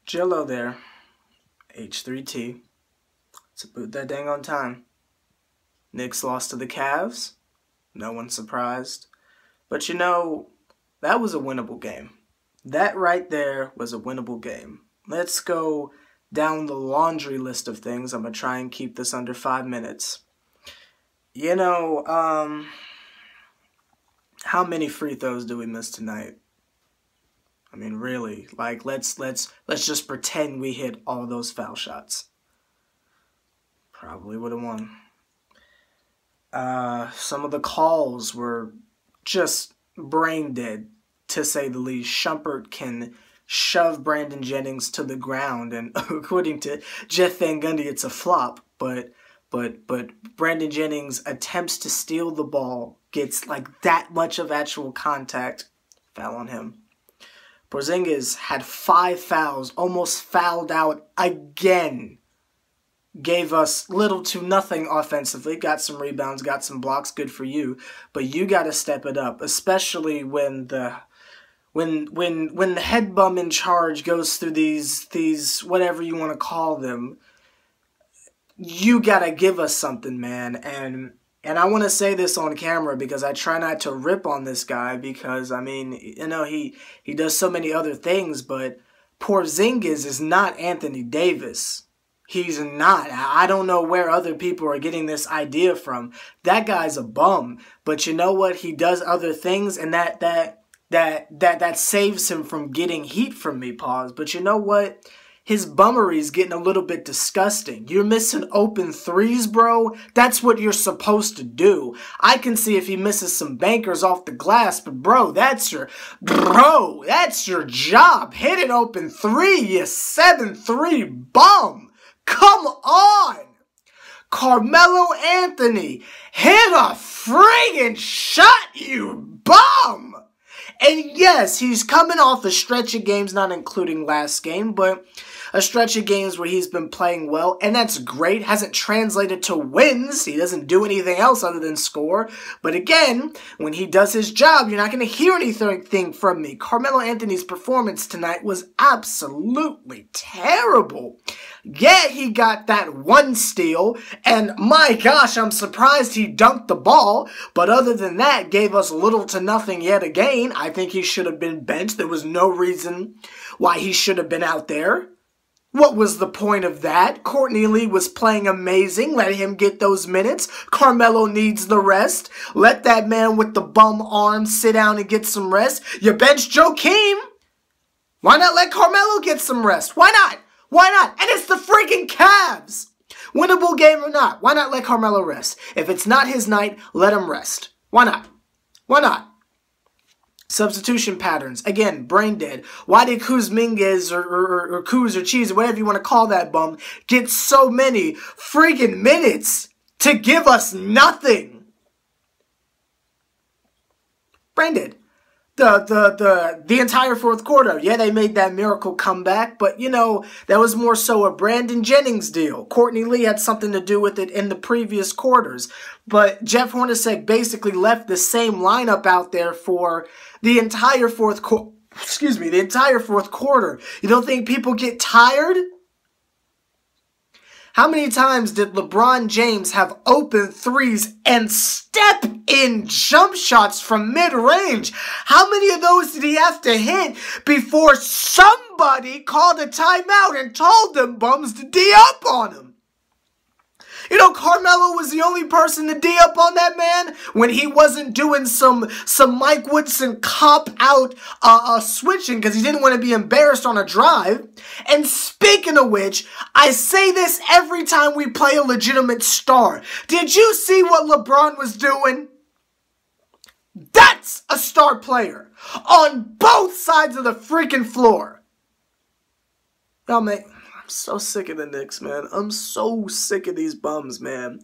Jello there. H3T. It's about that dang on time. Knicks lost to the Cavs. No one's surprised. But you know, that was a winnable game. That right there was a winnable game. Let's go down the laundry list of things. I'm going to try and keep this under 5 minutes. You know, how many free throws do we miss tonight? I mean, really, like, let's just pretend we hit all those foul shots. Probably would have won. Some of the calls were just brain dead, to say the least. Shumpert can shove Brandon Jennings to the ground, and according to Jeff Van Gundy, it's a flop. But Brandon Jennings attempts to steal the ball, gets like that much of actual contact, foul on him. Porzingis had 5 fouls, almost fouled out again. Gave us little to nothing offensively, got some rebounds, got some blocks, good for you. But you got to step it up, especially when the head bum in charge goes through these whatever you want to call them. You got to give us something, man. And I want to say this on camera because I try not to rip on this guy because, I mean, you know, he does so many other things, but Porzingis is not Anthony Davis. He's not. I don't know where other people are getting this idea from. That guy's a bum. But you know what? He does other things, and that saves him from getting heat from me, pause. But you know what? His bummery is getting a little bit disgusting. You're missing open threes, bro. That's what you're supposed to do. I can see if he misses some bankers off the glass, but bro, that's your job. Hit an open three, you 7'3" bum. Come on. Carmelo Anthony, hit a friggin' shot, you bum. And yes, he's coming off a stretch of games, not including last game, but a stretch of games where he's been playing well, and that's great. Hasn't translated to wins. He doesn't do anything else other than score. But again, when he does his job, you're not going to hear anything from me. Carmelo Anthony's performance tonight was absolutely terrible. Yeah, he got that one steal, and my gosh, I'm surprised he dunked the ball, but other than that, gave us little to nothing yet again. I think he should have been benched. There was no reason why he should have been out there. What was the point of that? Courtney Lee was playing amazing. Let him get those minutes. Carmelo needs the rest. Let that man with the bum arm sit down and get some rest. You bench Joakim. Why not let Carmelo get some rest? Why not? Why not? And it's the freaking Cavs. Winnable game or not, why not let Carmelo rest? If it's not his night, let him rest. Why not? Why not? Substitution patterns. Again, brain dead. Why did Kuzminguez or Kuz or Cheese or whatever you want to call that bum get so many freaking minutes to give us nothing? Brain dead. The entire fourth quarter. Yeah, they made that miracle comeback, but, you know, that was more so a Brandon Jennings deal. Courtney Lee had something to do with it in the previous quarters, but Jeff Hornacek basically left the same lineup out there for the entire fourth quarter. The entire fourth quarter. You don't think people get tired? How many times did LeBron James have open threes and step-in jump shots from mid-range? How many of those did he have to hit before somebody called a timeout and told them bums to D up on him? You know, Carmelo was the only person to D up on that man when he wasn't doing some Mike Woodson cop-out switching because he didn't want to be embarrassed on a drive. And speaking of which, I say this every time we play a legitimate star. Did you see what LeBron was doing? That's a star player on both sides of the freaking floor. Y'all, man, I'm so sick of the Knicks, man. I'm so sick of these bums, man.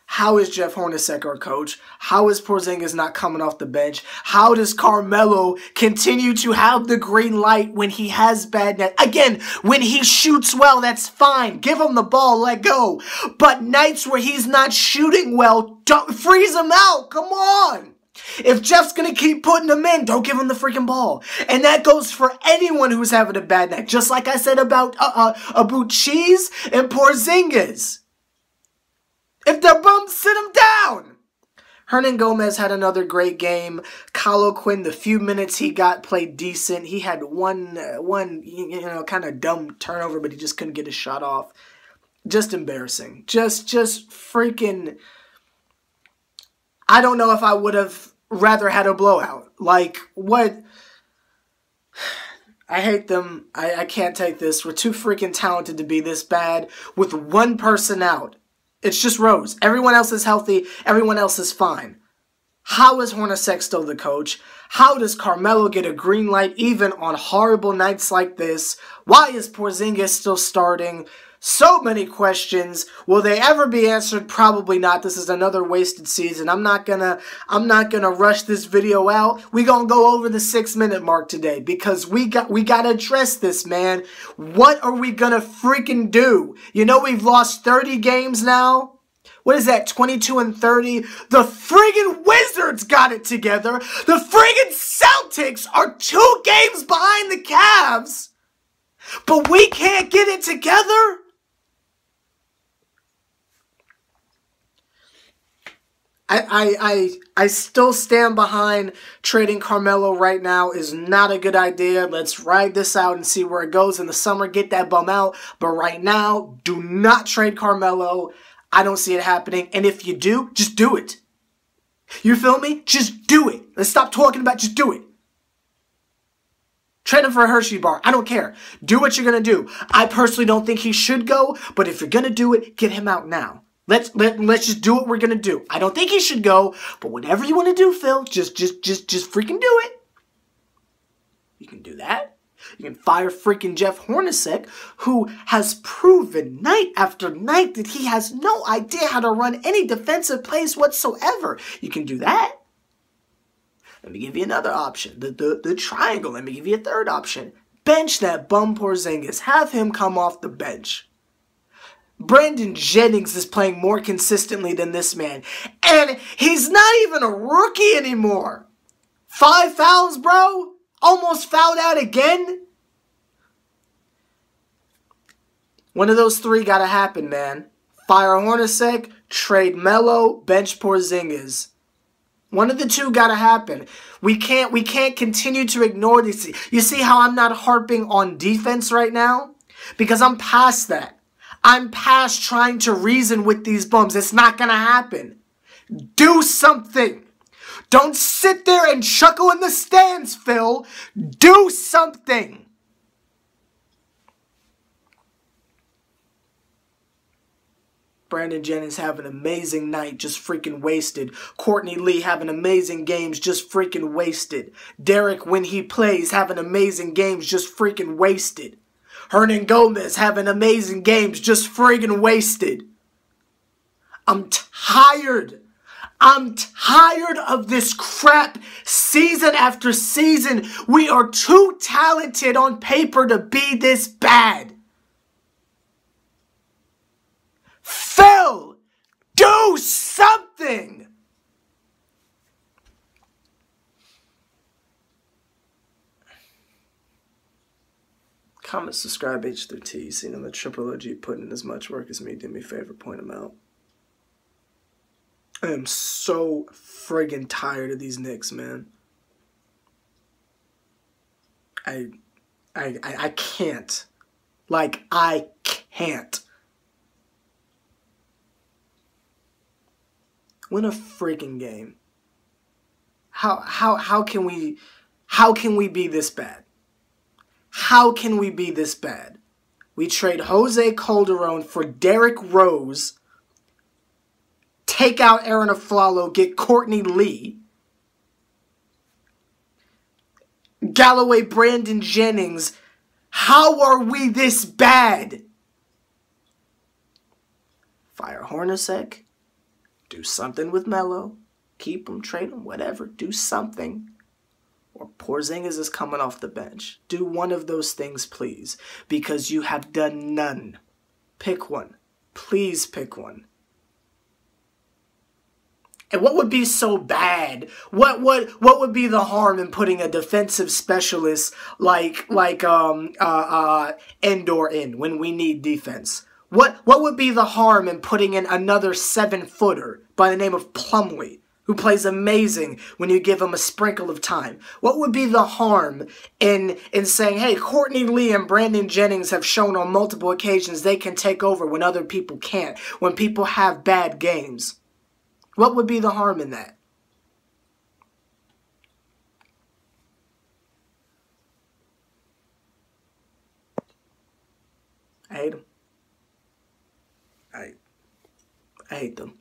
How is Jeff Hornacek our coach? How is Porzingis not coming off the bench? How does Carmelo continue to have the green light when he has bad net? Again, when he shoots well, that's fine. Give him the ball, let go. But nights where he's not shooting well, don't freeze him out. Come on. If Jeff's going to keep putting them in, don't give him the freaking ball. And that goes for anyone who's having a bad night. Just like I said about Cheese and Porzingis. If they're bums, sit them down. Hernan Gomez had another great game. Kyle Quinn, the few minutes he got, played decent. He had one kind of dumb turnover, but he just couldn't get his shot off. Just embarrassing. Just freaking... I don't know if I would have rather had a blowout. Like, what? I hate them. I can't take this. We're too freaking talented to be this bad with one person out. It's just Rose. Everyone else is healthy. Everyone else is fine. How is Hornacek still the coach? How does Carmelo get a green light even on horrible nights like this? Why is Porzingis still starting? So many questions. Will they ever be answered? Probably not. This is another wasted season. I'm not gonna rush this video out. We gonna go over the 6-minute mark today because we gotta address this, man. What are we gonna freaking do? You know we've lost 30 games now. What is that, 22 and 30? The friggin' Wizards got it together. The friggin' Celtics are 2 games behind the Cavs. But we can't get it together? I still stand behind trading Carmelo right now is not a good idea. Let's ride this out and see where it goes in the summer. Get that bum out. But right now, do not trade Carmelo. I don't see it happening. And if you do, just do it. You feel me? Just do it. Let's stop talking about it. Just do it. Trade him for a Hershey bar. I don't care. Do what you're going to do. I personally don't think he should go. But if you're going to do it, get him out now. Let's just do what we're going to do. I don't think he should go, but whatever you want to do, Phil, just freaking do it. You can do that. You can fire freaking Jeff Hornacek, who has proven night after night that he has no idea how to run any defensive plays whatsoever. You can do that. Let me give you another option. The triangle. Let me give you a third option. Bench that bum Porzingis. Have him come off the bench. Brandon Jennings is playing more consistently than this man. And he's not even a rookie anymore. 5 fouls, bro. Almost fouled out again. One of those 3 gotta happen, man. Fire Hornacek, trade Melo, bench Porzingis. One of the 2 gotta happen. We can't continue to ignore these. You see how I'm not harping on defense right now? Because I'm past that. I'm past trying to reason with these bums. It's not going to happen. Do something. Don't sit there and chuckle in the stands, Phil. Do something. Brandon Jennings having an amazing night, just freaking wasted. Courtney Lee having amazing games, just freaking wasted. Derek, when he plays, having amazing games, just freaking wasted. Hernan Gomez having amazing games, just friggin' wasted. I'm tired. I'm tired of this crap season after season. We are too talented on paper to be this bad. Phil, do something. Comment, subscribe, H3T. Seen him the Triple OG putting in as much work as me. Do me a favor, point him out. I am so friggin' tired of these Knicks, man. I can't. Like, I can't. Win a friggin' game. How can we be this bad? How can we be this bad? We trade Jose Calderon for Derrick Rose, take out Aaron Aflalo, get Courtney Lee, Galloway, Brandon Jennings. How are we this bad? Fire Hornacek. Do something with Melo. Keep him, trade him, whatever. Do something. Or Porzingis is coming off the bench. Do one of those things, please. Because you have done none. Pick one. Please pick one. And what would be so bad? What would be the harm in putting a defensive specialist like Endor in when we need defense? What would be the harm in putting in another 7-footer by the name of Plumlee, who plays amazing when you give him a sprinkle of time? What would be the harm in saying, hey, Courtney Lee and Brandon Jennings have shown on multiple occasions they can take over when other people can't, when people have bad games? What would be the harm in that? I hate them. I hate them.